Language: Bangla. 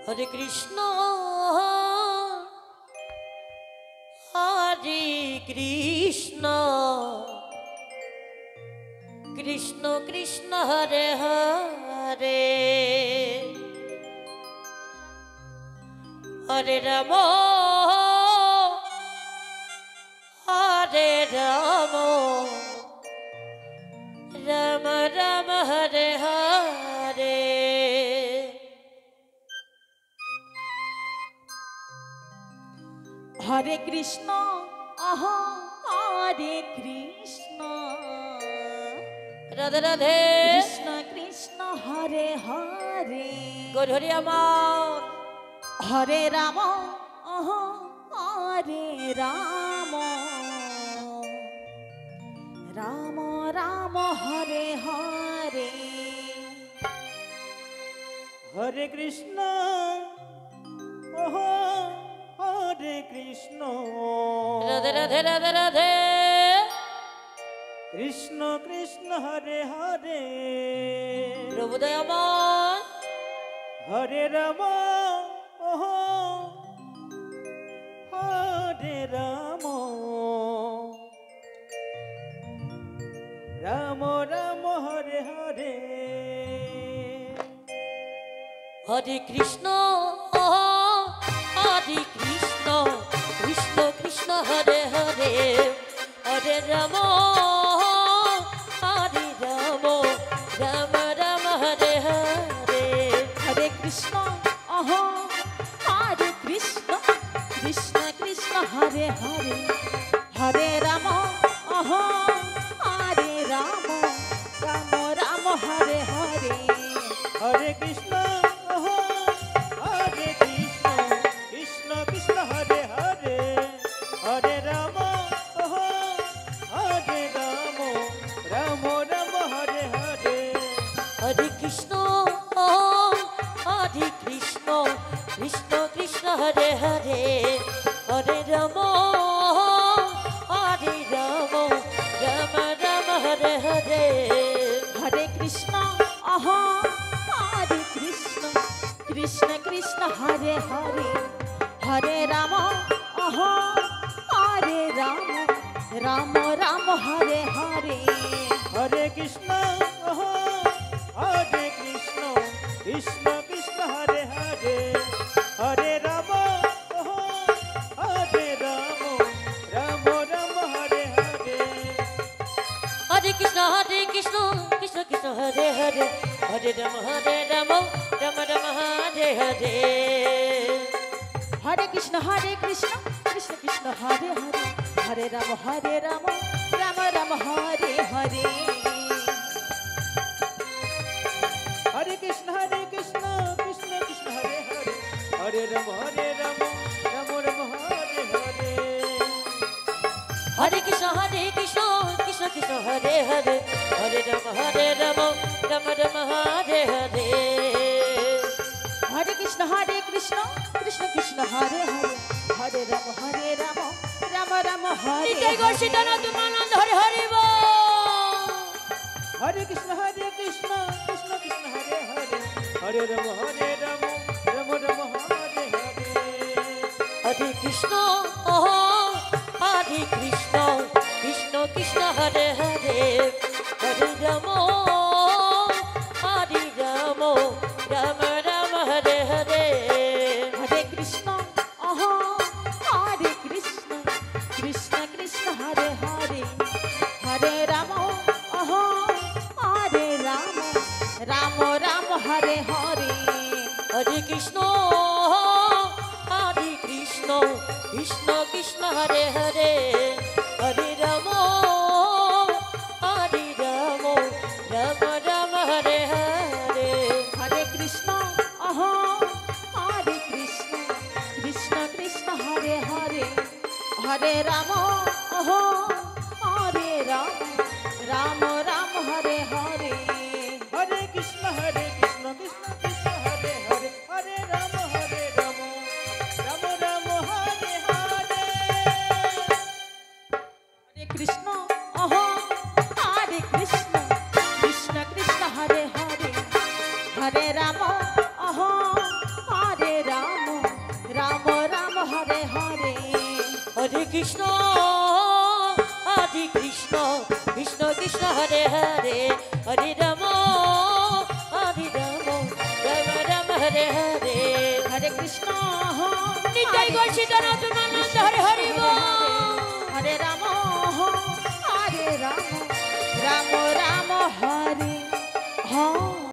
হরে কৃষ্ণ হরে কৃষ্ণ কৃষ্ণ কৃষ্ণ হরে হরে হরে রাম হরে রাম রাম রাম হরে হরে হরে কৃষ্ণ হরে কৃষ্ণ রাধে রাধে কৃষ্ণ কৃষ্ণ হরে হরে গৌর হরি আমার হরে রাম হরে রাম রাম রাম হরে হরে হরে কৃষ্ণ হরে কৃষ্ণ রাধে রাধে রাধে রাধে কৃষ্ণ কৃষ্ণ হরে হরে প্রভু দয়াময় হরে রাম হরে রাম রাম রাম হরে হরে হরে কৃষ্ণ হরে কৃষ্ণ কৃষ্ণ কৃষ্ণ হরে হরে হরে রাম হরে রাম রাম রাম হরে হরে হরে কৃষ্ণ হরে কৃষ্ণ কৃষ্ণ কৃষ্ণ হরে হরে হরে রাম হরে রাম রাম রাম হরে হরে হরে কৃষ্ণ হরে কৃষ্ণ কৃষ্ণ কৃষ্ণ হরে হরে হরে রাম হরে রাম রাম রাম হরে হরে হরে কৃষ্ণ হরে কৃষ্ণ কৃষ্ণ কৃষ্ণ হরে হরে হরে রাম হরে রাম রাম রাম হরে হরে হরে কৃষ্ণ হরে কৃষ্ণ কৃষ্ণ কৃষ্ণ হরে হরে হরে রাম হরে রাম রাম রাম হরে হরে হরে কৃষ্ণ হরে কৃষ্ণ কৃষ্ণ কৃষ্ণ হরে হরে হরে রাম হরে রাম রাম রাম হরে হরে হরে কৃষ্ণ কৃষ্ণ কৃষ্ণ হরে হরে হরে রাম রাম রাম হরে হরে হরে কৃষ্ণ কৃষ্ণ কৃষ্ণ হরে হরে হরে রাম রাম রাম হরে হরে হরে কৃষ্ণ কৃষ্ণ কৃষ্ণ হরে হরে হরে রাম রাম রাম হরে হরে হরে কৃষ্ণ কৃষ্ণ কৃষ্ণ হরে হরে হরে রাম রাম রাম হরে হরে হরে কৃষ্ণ কৃষ্ণ কৃষ্ণ হরে হরে হরে রাম রাম রাম হরে নিতাই গৌর সীতানাথ উমানন্দ হরে হরি বল। হরে কৃষ্ণ কৃষ্ণ কৃষ্ণ হরে হরে হরে রাম রাম রাম হরে হরে হরে কৃষ্ণ হরে কৃষ্ণ কৃষ্ণ কৃষ্ণ হরে হরে হরে রাম রাম রাম হরে হরে হরে কৃষ্ণ হরে কৃষ্ণ কৃষ্ণ কৃষ্ণ হরে হরে হরে রাম হরে রাম রাম রাম হরে হরে হরে কৃষ্ণ কৃষ্ণ কৃষ্ণ হরে হরে হরে রাম রাম রাম হরে হরে হরে কৃষ্ণ হরে কৃষ্ণ কৃষ্ণ কৃষ্ণ হরে হরে হরে রাম হরে রাম রাম রাম হরে হরে হরে কৃষ্ণ কৃষ্ণ কৃষ্ণ হরে হরে হরে রাম রাম রাম হরে হরে হরে কৃষ্ণ হরে কৃষ্ণ কৃষ্ণ কৃষ্ণ হরে হরে হরে রাম হরে কৃষ্ণ আদি কৃষ্ণ কৃষ্ণ কৃষ্ণ হরে হরে হরে রাম আদি রাম রাম রাম হরে হরে হরে কৃষ্ণ নিতাই গর্ষিত নতুন আনন্দ হরে হরি বল